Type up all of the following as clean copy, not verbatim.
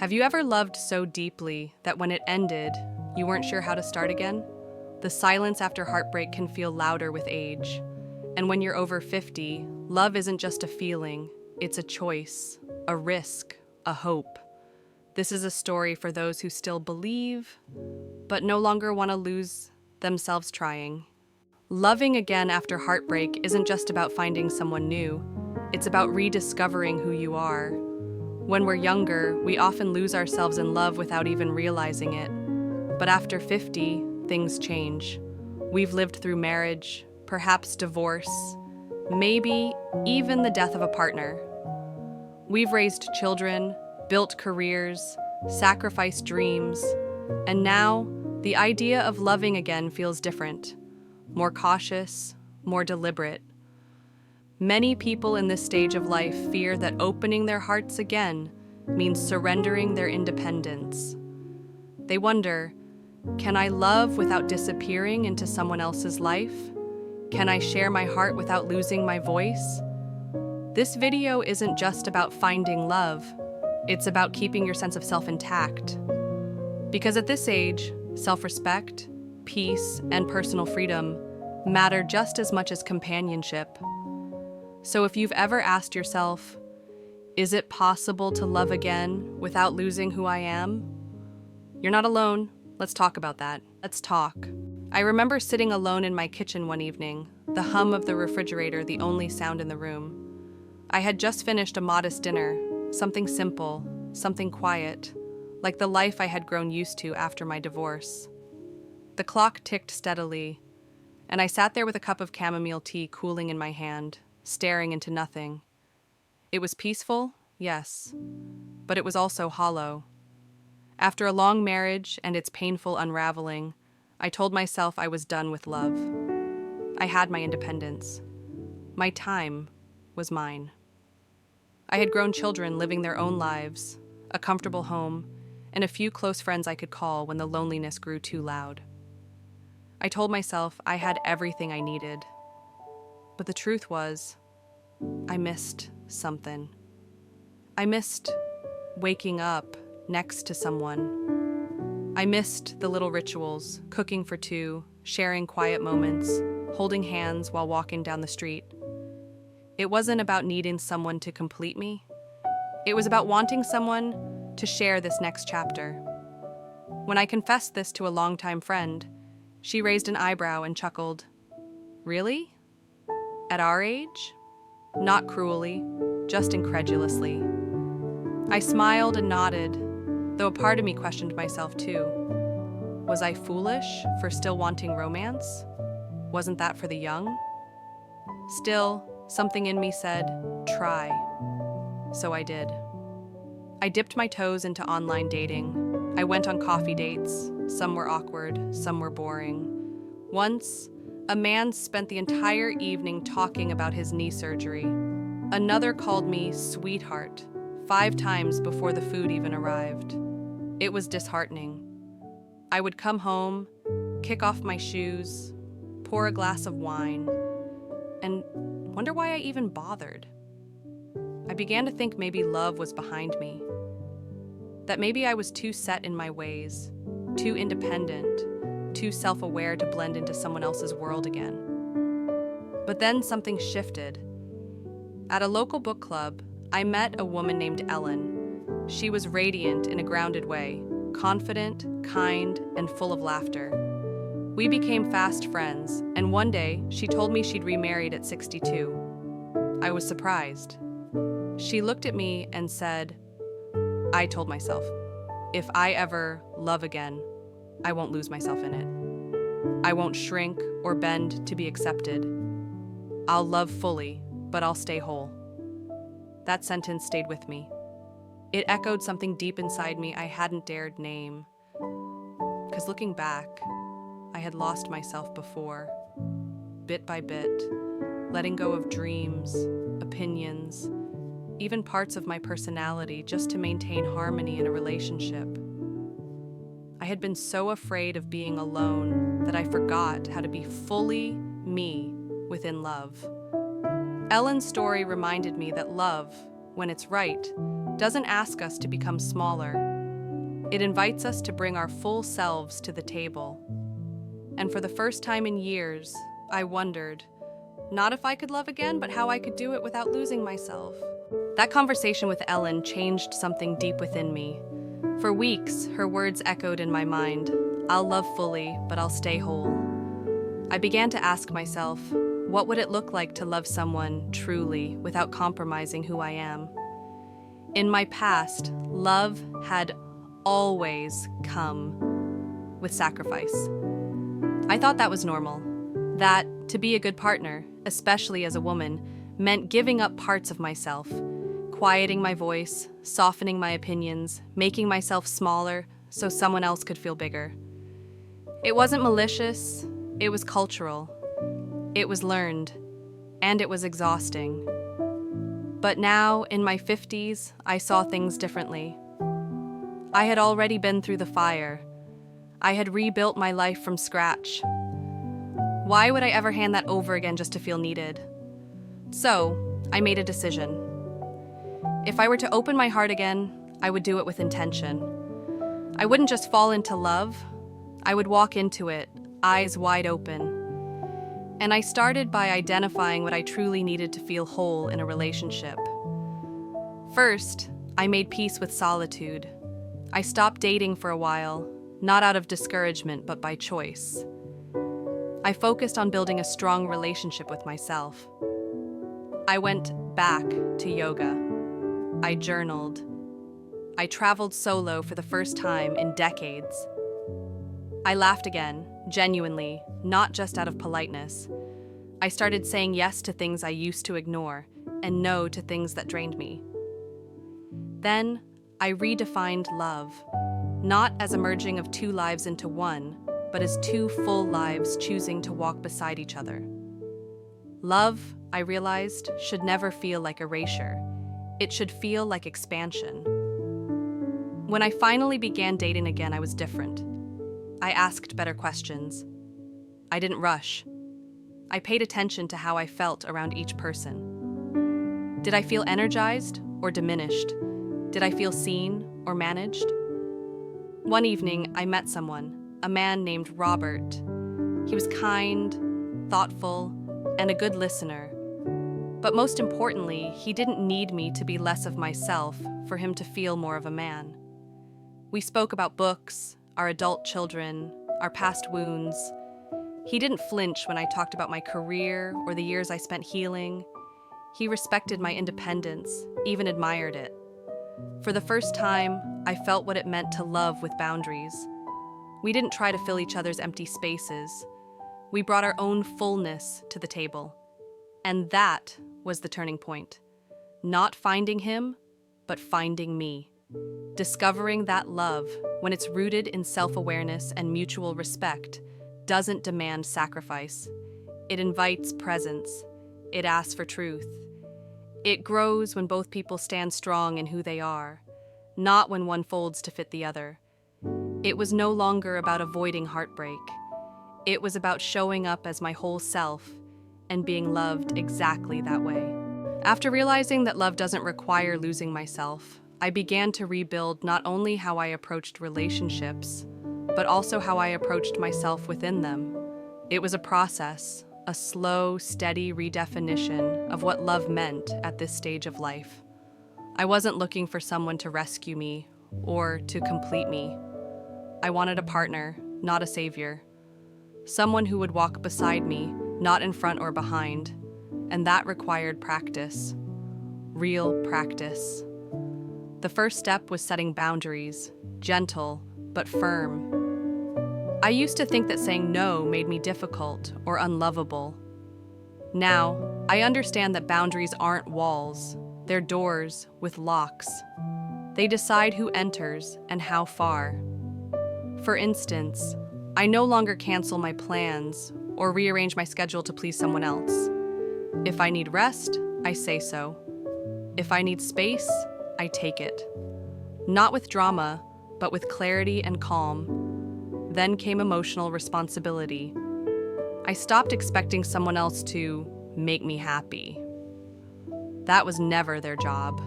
Have you ever loved so deeply that when it ended, you weren't sure how to start again? The silence after heartbreak can feel louder with age. And when you're over 50, love isn't just a feeling, it's a choice, a risk, a hope. This is a story for those who still believe, but no longer want to lose themselves trying. Loving again after heartbreak isn't just about finding someone new, it's about rediscovering who you are. When we're younger, we often lose ourselves in love without even realizing it. But after 50, things change. We've lived through marriage, perhaps divorce, maybe even the death of a partner. We've raised children, built careers, sacrificed dreams, and now the idea of loving again feels different, more cautious, more deliberate. Many people in this stage of life fear that opening their hearts again means surrendering their independence. They wonder, can I love without disappearing into someone else's life? Can I share my heart without losing my voice? This video isn't just about finding love, it's about keeping your sense of self intact. Because at this age, self-respect, peace, and personal freedom matter just as much as companionship. So if you've ever asked yourself, is it possible to love again without losing who I am? You're not alone. Let's talk about that. Let's talk. I remember sitting alone in my kitchen one evening, the hum of the refrigerator the only sound in the room. I had just finished a modest dinner, something simple, something quiet, like the life I had grown used to after my divorce. The clock ticked steadily, and I sat there with a cup of chamomile tea cooling in my hand, staring into nothing. It was peaceful, yes, but it was also hollow. After a long marriage and its painful unraveling, I told myself I was done with love. I had my independence. My time was mine. I had grown children living their own lives, a comfortable home, and a few close friends I could call when the loneliness grew too loud. I told myself I had everything I needed. But the truth was, I missed something. I missed waking up next to someone. I missed the little rituals, cooking for two, sharing quiet moments, holding hands while walking down the street. It wasn't about needing someone to complete me. It was about wanting someone to share this next chapter. When I confessed this to a longtime friend, she raised an eyebrow and chuckled. Really? At our age? Not cruelly, just incredulously. I smiled and nodded, though a part of me questioned myself too. Was I foolish for still wanting romance? Wasn't that for the young? Still, something in me said, try. So I did. I dipped my toes into online dating. I went on coffee dates. Some were awkward, some were boring. Once, a man spent the entire evening talking about his knee surgery. Another called me sweetheart 5 times before the food even arrived. It was disheartening. I would come home, kick off my shoes, pour a glass of wine, and wonder why I even bothered. I began to think maybe love was behind me. That maybe I was too set in my ways, too independent, too self-aware to blend into someone else's world again. But then something shifted. At a local book club, I met a woman named Ellen. She was radiant in a grounded way, confident, kind, and full of laughter. We became fast friends, and one day she told me she'd remarried at 62. I was surprised. She looked at me and said, I told myself, if I ever love again, I won't lose myself in it. I won't shrink or bend to be accepted. I'll love fully, but I'll stay whole. That sentence stayed with me. It echoed something deep inside me I hadn't dared name. Because looking back, I had lost myself before, bit by bit, letting go of dreams, opinions, even parts of my personality just to maintain harmony in a relationship. I had been so afraid of being alone that I forgot how to be fully me within love. Ellen's story reminded me that love, when it's right, doesn't ask us to become smaller. It invites us to bring our full selves to the table. And for the first time in years, I wondered, not if I could love again, but how I could do it without losing myself. That conversation with Ellen changed something deep within me. For weeks, her words echoed in my mind. I'll love fully, but I'll stay whole. I began to ask myself, what would it look like to love someone truly without compromising who I am? In my past, love had always come with sacrifice. I thought that was normal. That, to be a good partner, especially as a woman, meant giving up parts of myself, quieting my voice, softening my opinions, making myself smaller so someone else could feel bigger. It wasn't malicious, it was cultural. It was learned, and it was exhausting. But now, in my 50s, I saw things differently. I had already been through the fire. I had rebuilt my life from scratch. Why would I ever hand that over again just to feel needed? So, I made a decision. If I were to open my heart again, I would do it with intention. I wouldn't just fall into love. I would walk into it, eyes wide open. And I started by identifying what I truly needed to feel whole in a relationship. First, I made peace with solitude. I stopped dating for a while, not out of discouragement, but by choice. I focused on building a strong relationship with myself. I went back to yoga. I journaled. I traveled solo for the first time in decades. I laughed again, genuinely, not just out of politeness. I started saying yes to things I used to ignore and no to things that drained me. Then, I redefined love, not as a merging of two lives into one, but as two full lives choosing to walk beside each other. Love, I realized, should never feel like erasure. It should feel like expansion. When I finally began dating again, I was different. I asked better questions. I didn't rush. I paid attention to how I felt around each person. Did I feel energized or diminished? Did I feel seen or managed? One evening, I met someone, a man named Robert. He was kind, thoughtful, and a good listener. But most importantly, he didn't need me to be less of myself for him to feel more of a man. We spoke about books, our adult children, our past wounds. He didn't flinch when I talked about my career or the years I spent healing. He respected my independence, even admired it. For the first time, I felt what it meant to love with boundaries. We didn't try to fill each other's empty spaces. We brought our own fullness to the table. And that was the turning point. Not finding him, but finding me. Discovering that love, when it's rooted in self-awareness and mutual respect, doesn't demand sacrifice. It invites presence. It asks for truth. It grows when both people stand strong in who they are, not when one folds to fit the other. It was no longer about avoiding heartbreak. It was about showing up as my whole self and being loved exactly that way. After realizing that love doesn't require losing myself, I began to rebuild not only how I approached relationships, but also how I approached myself within them. It was a process, a slow, steady redefinition of what love meant at this stage of life. I wasn't looking for someone to rescue me or to complete me. I wanted a partner, not a savior. Someone who would walk beside me, not in front or behind. And that required practice. Real practice. The first step was setting boundaries, gentle but firm. I used to think that saying no made me difficult or unlovable. Now, I understand that boundaries aren't walls, they're doors with locks. They decide who enters and how far. For instance, I no longer cancel my plans or rearrange my schedule to please someone else. If I need rest, I say so. If I need space, I take it. Not with drama, but with clarity and calm. Then came emotional responsibility. I stopped expecting someone else to make me happy. That was never their job.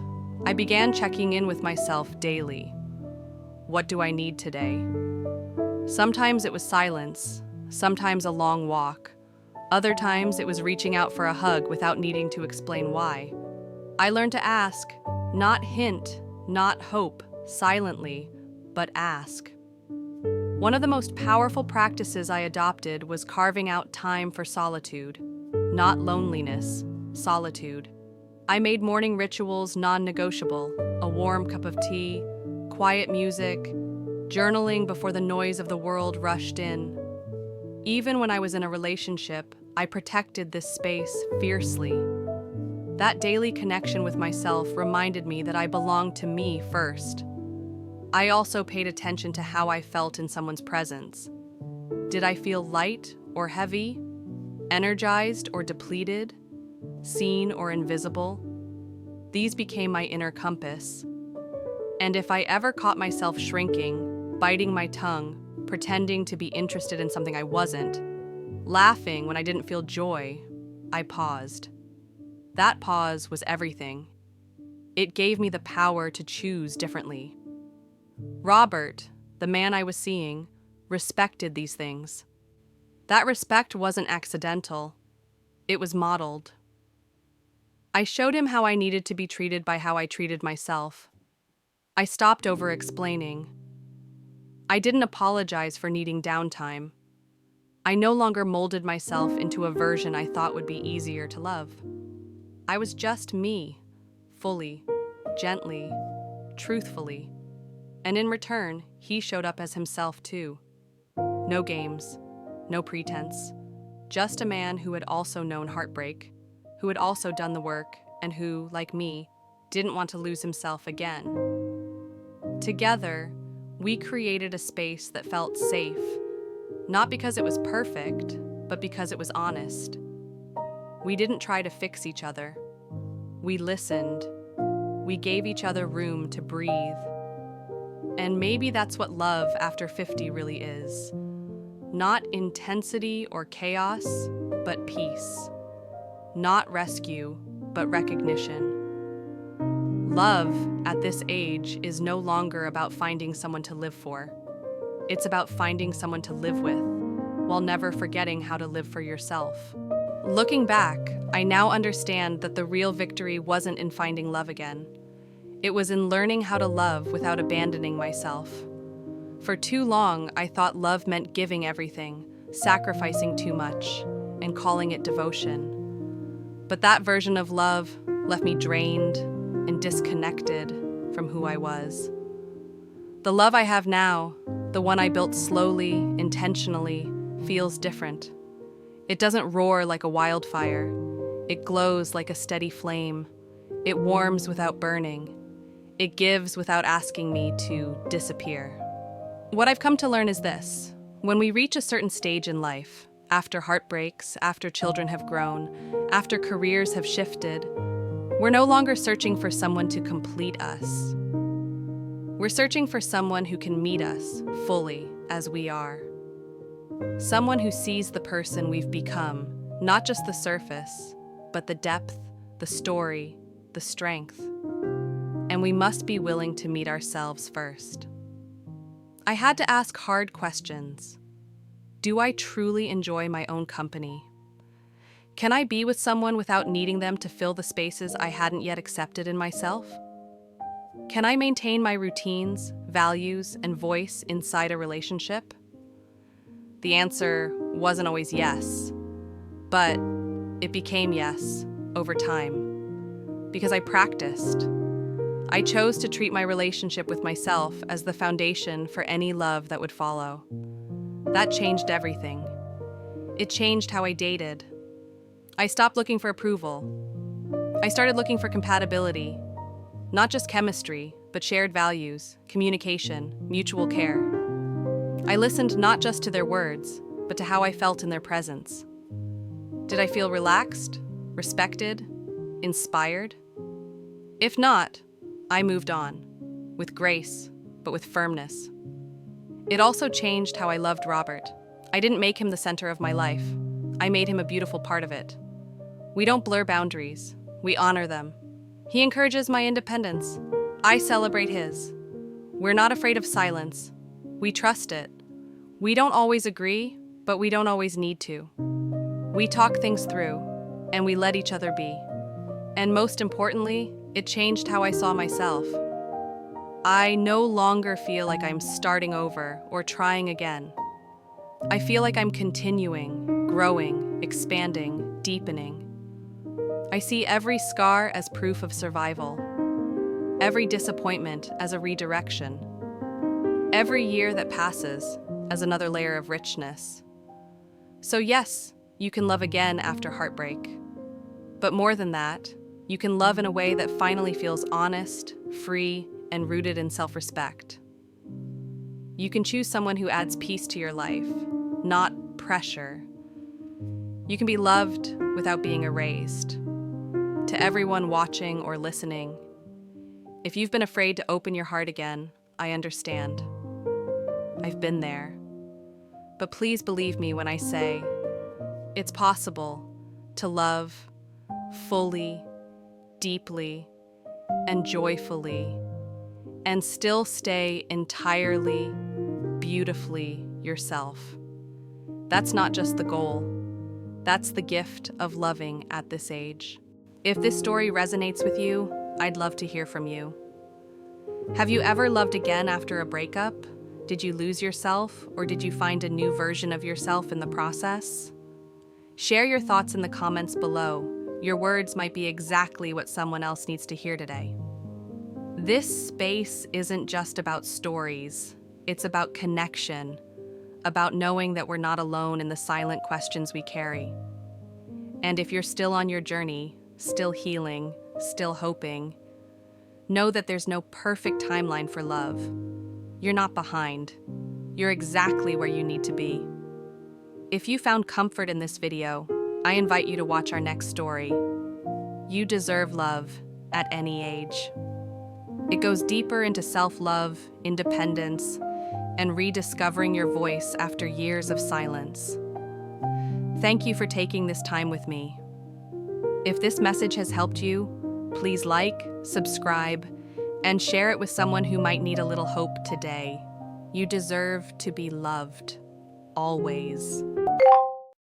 I began checking in with myself daily. what do I need today? Sometimes it was silence, sometimes a long walk. Other times it was reaching out for a hug without needing to explain why. I learned to ask, not hint, not hope, silently, but ask. One of the most powerful practices I adopted was carving out time for solitude. Not loneliness, solitude. I made morning rituals non-negotiable, a warm cup of tea, quiet music, journaling before the noise of the world rushed in. Even when I was in a relationship, I protected this space fiercely. That daily connection with myself reminded me that I belonged to me first. I also paid attention to how I felt in someone's presence. Did I feel light or heavy, energized or depleted, seen or invisible? These became my inner compass. And if I ever caught myself shrinking, biting my tongue, pretending to be interested in something I wasn't, laughing when I didn't feel joy, I paused. That pause was everything. It gave me the power to choose differently. Robert, the man I was seeing, respected these things. That respect wasn't accidental. It was modeled. I showed him how I needed to be treated by how I treated myself. I stopped over-explaining. I didn't apologize for needing downtime. I no longer molded myself into a version I thought would be easier to love. I was just me, fully, gently, truthfully. And in return, he showed up as himself too. No games, no pretense. Just a man who had also known heartbreak, who had also done the work, and who, like me, didn't want to lose himself again. Together, we created a space that felt safe, not because it was perfect, but because it was honest. We didn't try to fix each other. We listened. We gave each other room to breathe. And maybe that's what love after 50 really is. Not intensity or chaos, but peace. Not rescue, but recognition. Love at this age is no longer about finding someone to live for. It's about finding someone to live with, while never forgetting how to live for yourself. Looking back, I now understand that the real victory wasn't in finding love again. It was in learning how to love without abandoning myself. For too long, I thought love meant giving everything, sacrificing too much, and calling it devotion. But that version of love left me drained and disconnected from who I was. The love I have now, the one I built slowly, intentionally, feels different. It doesn't roar like a wildfire. It glows like a steady flame. It warms without burning. It gives without asking me to disappear. What I've come to learn is this. When we reach a certain stage in life, after heartbreaks, after children have grown, after careers have shifted, we're no longer searching for someone to complete us. We're searching for someone who can meet us fully as we are. Someone who sees the person we've become, not just the surface, but the depth, the story, the strength. And we must be willing to meet ourselves first. I had to ask hard questions. Do I truly enjoy my own company? Can I be with someone without needing them to fill the spaces I hadn't yet accepted in myself? Can I maintain my routines, values, and voice inside a relationship? The answer wasn't always yes, but it became yes over time. Because I practiced. I chose to treat my relationship with myself as the foundation for any love that would follow. That changed everything. It changed how I dated. I stopped looking for approval. I started looking for compatibility. Not just chemistry, but shared values, communication, mutual care. I listened not just to their words, but to how I felt in their presence. Did I feel relaxed, respected, inspired? If not, I moved on, with grace, but with firmness. It also changed how I loved Robert. I didn't make him the center of my life. I made him a beautiful part of it. We don't blur boundaries. We honor them. He encourages my independence. I celebrate his. We're not afraid of silence. We trust it. We don't always agree, but we don't always need to. We talk things through, and we let each other be. And most importantly, it changed how I saw myself. I no longer feel like I'm starting over or trying again. I feel like I'm continuing, growing, expanding, deepening. I see every scar as proof of survival, every disappointment as a redirection, every year that passes as another layer of richness. So yes, you can love again after heartbreak. But more than that, you can love in a way that finally feels honest, free, and rooted in self-respect. You can choose someone who adds peace to your life, not pressure. You can be loved without being erased. To everyone watching or listening, if you've been afraid to open your heart again, I understand. I've been there. But please believe me when I say, it's possible to love fully, deeply, and joyfully, and still stay entirely, beautifully yourself. That's not just the goal. That's the gift of loving at this age. If this story resonates with you, I'd love to hear from you. Have you ever loved again after a breakup? Did you lose yourself, or did you find a new version of yourself in the process? Share your thoughts in the comments below. Your words might be exactly what someone else needs to hear today. This space isn't just about stories. It's about connection, about knowing that we're not alone in the silent questions we carry. And if you're still on your journey, still healing, still hoping, know that there's no perfect timeline for love. You're not behind. You're exactly where you need to be. If you found comfort in this video, I invite you to watch our next story. You deserve love at any age. It goes deeper into self-love, independence, and rediscovering your voice after years of silence. Thank you for taking this time with me. If this message has helped you, please like, subscribe, and share it with someone who might need a little hope today. You deserve to be loved, always.